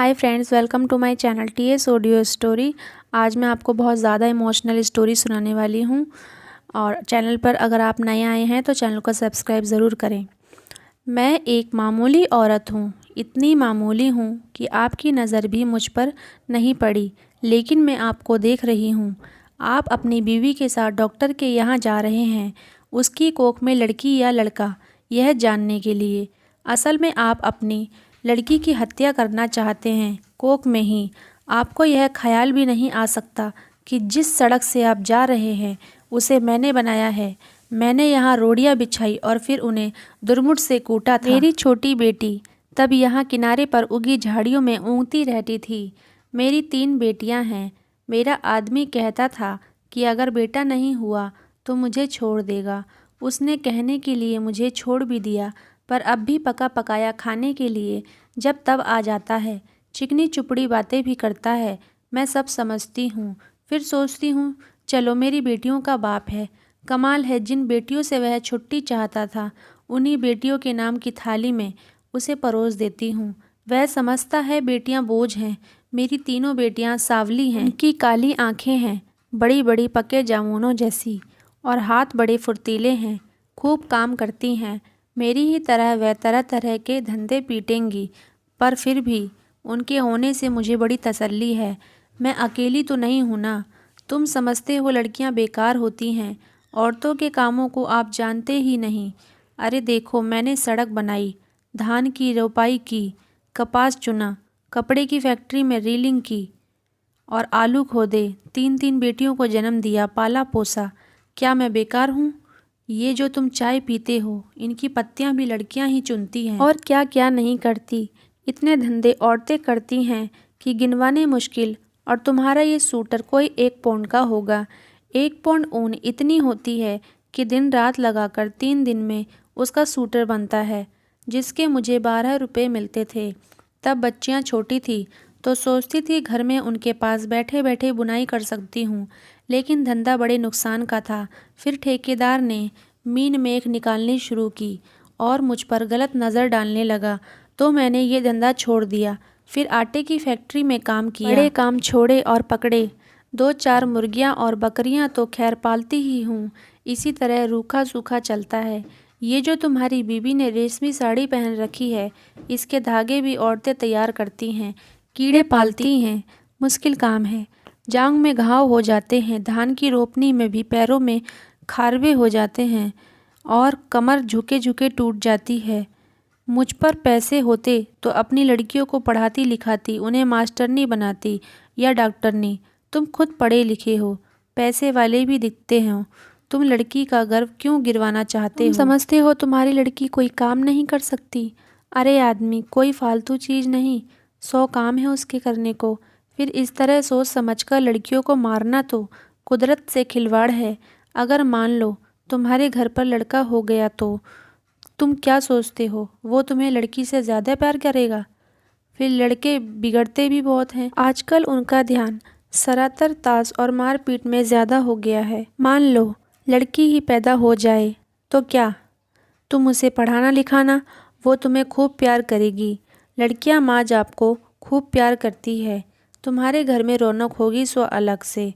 Hi friends, welcome to my channel TS audio story. आज मैं आपको बहुत ज़्यादा इमोशनल स्टोरी सुनाने वाली हूँ और चैनल पर अगर आप नए आए हैं तो चैनल को सब्सक्राइब ज़रूर करें। मैं एक मामूली औरत हूँ, इतनी मामूली हूँ कि आपकी नज़र भी मुझ पर नहीं पड़ी, लेकिन मैं आपको देख रही हूँ। आप अपनी बीवी के साथ डॉक्टर के यहाँ जा रहे हैं, उसकी कोख में लड़की या लड़का, यह जानने के लिए। असल में आप अपनी लड़की की हत्या करना चाहते हैं, कोख में ही। आपको यह ख्याल भी नहीं आ सकता कि जिस सड़क से आप जा रहे हैं उसे मैंने बनाया है। मैंने यहाँ रोड़ियाँ बिछाई और फिर उन्हें दुर्मुट से कूटा था। मेरी छोटी बेटी तब यहाँ किनारे पर उगी झाड़ियों में ऊँगती रहती थी। मेरी 3 बेटियाँ हैं। मेरा आदमी कहता था कि अगर बेटा नहीं हुआ तो मुझे छोड़ देगा। उसने कहने के लिए मुझे छोड़ भी दिया, पर अब भी पका पकाया खाने के लिए जब तब आ जाता है। चिकनी चुपड़ी बातें भी करता है। मैं सब समझती हूँ, फिर सोचती हूँ चलो मेरी बेटियों का बाप है। कमाल है, जिन बेटियों से वह छुट्टी चाहता था उन्हीं बेटियों के नाम की थाली में उसे परोस देती हूँ। वह समझता है बेटियाँ बोझ हैं। मेरी तीनों बेटियाँ सांवली हैं, उनकी काली आँखें हैं, बड़ी बड़ी पके जामुनों जैसी, और हाथ बड़े फुर्तीले हैं, खूब काम करती हैं। मेरी ही तरह वह तरह तरह के धंधे पीटेंगी, पर फिर भी उनके होने से मुझे बड़ी तसल्ली है। मैं अकेली तो नहीं हूँ ना। तुम समझते हो लड़कियाँ बेकार होती हैं, औरतों के कामों को आप जानते ही नहीं। अरे देखो, मैंने सड़क बनाई, धान की रोपाई की, कपास चुना, कपड़े की फैक्ट्री में रीलिंग की और आलू खोदे, 3 बेटियों को जन्म दिया, पाला पोसा। क्या मैं बेकार हूँ? ये जो तुम चाय पीते हो, इनकी पत्तियाँ भी लड़कियाँ ही चुनती हैं, और क्या क्या नहीं करती। इतने धंधे औरतें करती हैं कि गिनवाने मुश्किल। और तुम्हारा ये सूटर कोई 1 पौंड का होगा। 1 पौंड ऊन इतनी होती है कि दिन रात लगाकर 3 दिन में उसका सूटर बनता है, जिसके मुझे 12 रुपये मिलते थे। तब बच्चियाँ छोटी थी तो सोचती थी घर में उनके पास बैठे बैठे बुनाई कर सकती हूँ, लेकिन धंधा बड़े नुकसान का था। फिर ठेकेदार ने मीन मेख निकालनी शुरू की और मुझ पर गलत नज़र डालने लगा, तो मैंने ये धंधा छोड़ दिया। फिर आटे की फैक्ट्री में काम किया। बड़े काम छोड़े और पकड़े। 2-4 मुर्गियाँ और बकरियाँ तो खैर पालती ही हूँ। इसी तरह रूखा सूखा चलता है। ये जो तुम्हारी बीबी ने रेशमी साड़ी पहन रखी है, इसके धागे भी औरतें तैयार करती हैं, कीड़े पालती हैं। मुश्किल काम है। जांघ में घाव हो जाते हैं, धान की रोपनी में भी पैरों में खारवे हो जाते हैं और कमर झुके झुके टूट जाती है। मुझ पर पैसे होते तो अपनी लड़कियों को पढ़ाती लिखाती, उन्हें मास्टरनी बनाती या डॉक्टरनी। तुम खुद पढ़े लिखे हो, पैसे वाले भी दिखते हो। तुम लड़की का गर्व क्यों गिरवाना चाहते हो? समझते हो तुम्हारी लड़की कोई काम नहीं कर सकती? अरे आदमी कोई फालतू चीज़ नहीं, 100 काम है उसके करने को। फिर इस तरह सोच समझकर लड़कियों को मारना तो कुदरत से खिलवाड़ है। अगर मान लो तुम्हारे घर पर लड़का हो गया तो तुम क्या सोचते हो, वो तुम्हें लड़की से ज़्यादा प्यार करेगा? फिर लड़के बिगड़ते भी बहुत हैं। आजकल उनका ध्यान सरातर ताश और मारपीट में ज़्यादा हो गया है। मान लो लड़की ही पैदा हो जाए तो क्या, तुम उसे पढ़ाना लिखाना, वो तुम्हें खूब प्यार करेगी। लड़कियां माँ बाप को खूब प्यार करती है। तुम्हारे घर में रौनक होगी सो अलग से।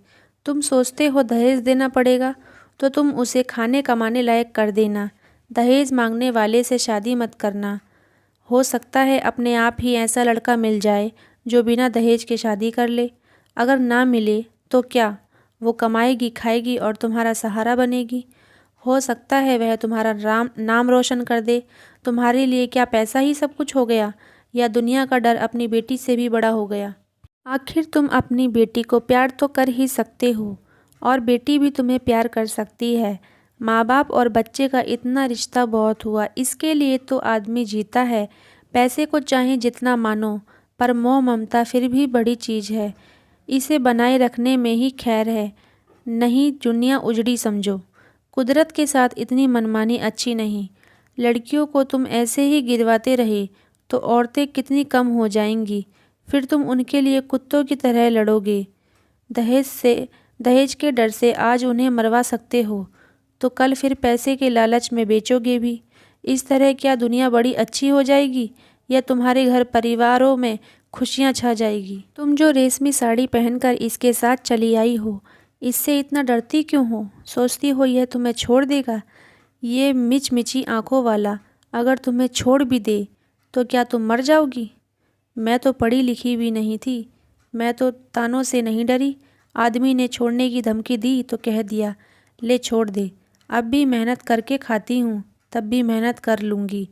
तुम सोचते हो दहेज देना पड़ेगा, तो तुम उसे खाने कमाने लायक कर देना। दहेज मांगने वाले से शादी मत करना। हो सकता है अपने आप ही ऐसा लड़का मिल जाए जो बिना दहेज के शादी कर ले। अगर ना मिले तो क्या, वो कमाएगी खाएगी और तुम्हारा सहारा बनेगी। हो सकता है वह तुम्हारा नाम रोशन कर दे। तुम्हारे लिए क्या पैसा ही सब कुछ हो गया, या दुनिया का डर अपनी बेटी से भी बड़ा हो गया? आखिर तुम अपनी बेटी को प्यार तो कर ही सकते हो, और बेटी भी तुम्हें प्यार कर सकती है। माँ बाप और बच्चे का इतना रिश्ता बहुत हुआ, इसके लिए तो आदमी जीता है। पैसे को चाहे जितना मानो, पर मोह ममता फिर भी बड़ी चीज़ है। इसे बनाए रखने में ही खैर है, नहीं दुनिया उजड़ी समझो। कुदरत के साथ इतनी मनमानी अच्छी नहीं। लड़कियों को तुम ऐसे ही गिरवाते रहे तो औरतें कितनी कम हो जाएंगी। फिर तुम उनके लिए कुत्तों की तरह लड़ोगे। दहेज के डर से आज उन्हें मरवा सकते हो तो कल फिर पैसे के लालच में बेचोगे भी। इस तरह क्या दुनिया बड़ी अच्छी हो जाएगी, या तुम्हारे घर परिवारों में खुशियाँ छा जाएगी। तुम जो रेशमी साड़ी पहनकर इसके साथ चली आई हो, इससे इतना डरती क्यों हो? सोचती हो यह तुम्हें छोड़ देगा? ये मिचमिची आँखों वाला अगर तुम्हें छोड़ भी दे तो क्या तुम मर जाओगी? मैं तो पढ़ी लिखी भी नहीं थी, मैं तो तानों से नहीं डरी। आदमी ने छोड़ने की धमकी दी तो कह दिया ले छोड़ दे। अब भी मेहनत करके खाती हूँ, तब भी मेहनत कर लूँगी,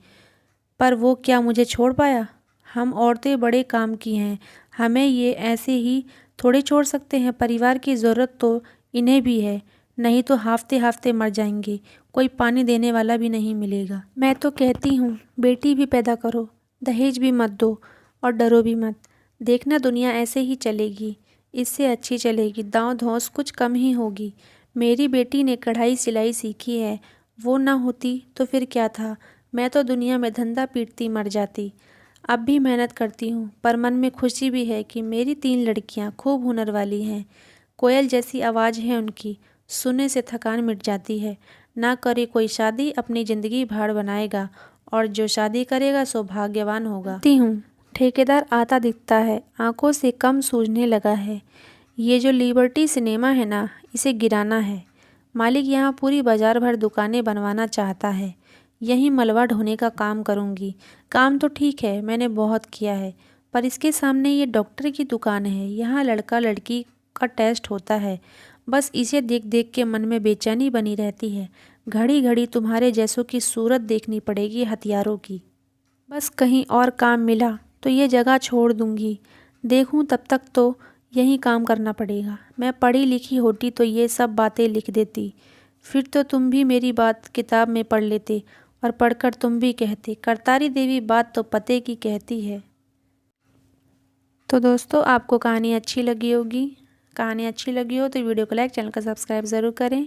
पर वो क्या मुझे छोड़ पाया? हम औरतें बड़े काम की हैं, हमें ये ऐसे ही थोड़े छोड़ सकते हैं। परिवार की ज़रूरत तो इन्हें भी है, नहीं तो हाफते हाफते मर जाएंगे, कोई पानी देने वाला भी नहीं मिलेगा। मैं तो कहती हूँ बेटी भी पैदा करो, दहेज भी मत दो और डरो भी मत। देखना दुनिया ऐसे ही चलेगी, इससे अच्छी चलेगी, दांव धौंस कुछ कम ही होगी। मेरी बेटी ने कढ़ाई सिलाई सीखी है, वो ना होती तो फिर क्या था? मैं तो दुनिया में धंधा पीटती मर जाती। अब भी मेहनत करती हूँ, पर मन में खुशी भी है कि मेरी 3 लड़कियाँ खूब हुनर वाली हैं। कोयल जैसी आवाज़ है उनकी, सुनने से थकान मिट जाती है। ना करे कोई शादी, अपनी ज़िंदगी भाड़ बनाएगा, और जो शादी करेगा सो भाग्यवान होगा। हूँ ठेकेदार आता दिखता है, आंखों से कम सूझने लगा है। ये जो लिबर्टी सिनेमा है ना, इसे गिराना है। मालिक यहाँ पूरी बाजार भर दुकानें बनवाना चाहता है। यहीं मलबा ढोने का काम करूँगी। काम तो ठीक है, मैंने बहुत किया है, पर इसके सामने ये डॉक्टर की दुकान है। यहाँ लड़का लड़की का टेस्ट होता है। बस इसे देख देख के मन में बेचैनी बनी रहती है। घड़ी घड़ी तुम्हारे जैसों की सूरत देखनी पड़ेगी हथियारों की। बस कहीं और काम मिला तो ये जगह छोड़ दूँगी। देखूँ तब तक तो यहीं काम करना पड़ेगा। मैं पढ़ी लिखी होती तो ये सब बातें लिख देती, फिर तो तुम भी मेरी बात किताब में पढ़ लेते और पढ़कर तुम भी कहते करतारी देवी बात तो पते की कहती है। तो दोस्तों आपको कहानी अच्छी लगी होगी। कहानी अच्छी लगी हो तो वीडियो को लाइक, चैनल को सब्सक्राइब ज़रूर करें